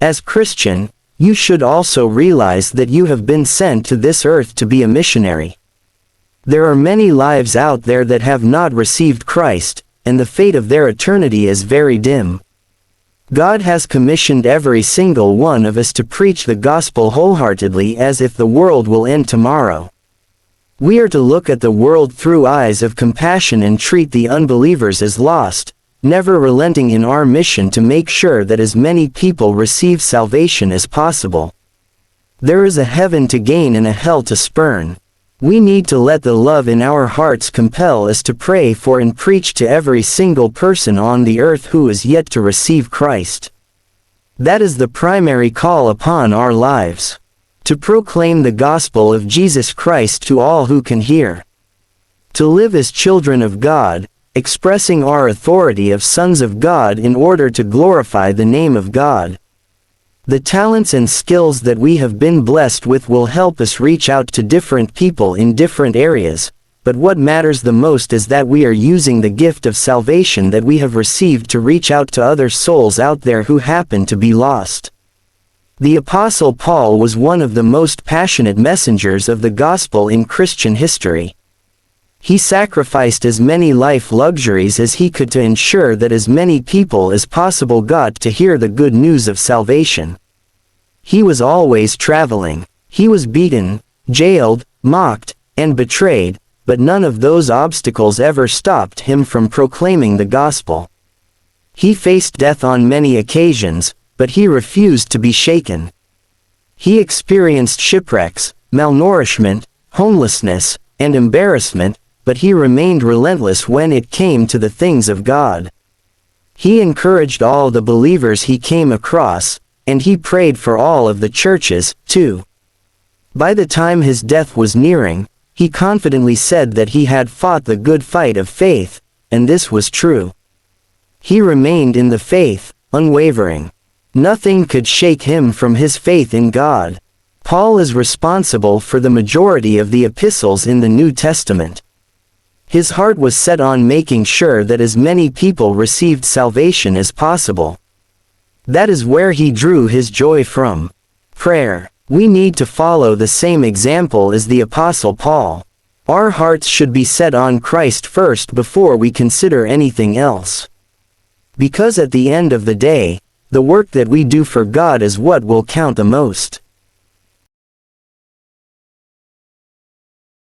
As Christian, you should also realize that you have been sent to this earth to be a missionary. There are many lives out there that have not received Christ, and the fate of their eternity is very dim. God has commissioned every single one of us to preach the gospel wholeheartedly as if the world will end tomorrow. We are to look at the world through eyes of compassion and treat the unbelievers as lost, never relenting in our mission to make sure that as many people receive salvation as possible. There is a heaven to gain and a hell to spurn. We need to let the love in our hearts compel us to pray for and preach to every single person on the earth who is yet to receive Christ. That is the primary call upon our lives. To proclaim the gospel of Jesus Christ to all who can hear. To live as children of God, expressing our authority of sons of God in order to glorify the name of God. The talents and skills that we have been blessed with will help us reach out to different people in different areas, but what matters the most is that we are using the gift of salvation that we have received to reach out to other souls out there who happen to be lost. The Apostle Paul was one of the most passionate messengers of the gospel in Christian history. He sacrificed as many life luxuries as he could to ensure that as many people as possible got to hear the good news of salvation. He was always traveling. He was beaten, jailed, mocked, and betrayed, but none of those obstacles ever stopped him from proclaiming the gospel. He faced death on many occasions, but he refused to be shaken. He experienced shipwrecks, malnourishment, homelessness, and embarrassment, but he remained relentless when it came to the things of God. He encouraged all the believers he came across, and he prayed for all of the churches, too. By the time his death was nearing, he confidently said that he had fought the good fight of faith, and this was true. He remained in the faith, unwavering. Nothing could shake him from his faith in God. Paul is responsible for the majority of the epistles in the New Testament. His heart was set on making sure that as many people received salvation as possible. That is where he drew his joy from. Prayer. We need to follow the same example as the Apostle Paul. Our hearts should be set on Christ first before we consider anything else. Because at the end of the day, the work that we do for God is what will count the most.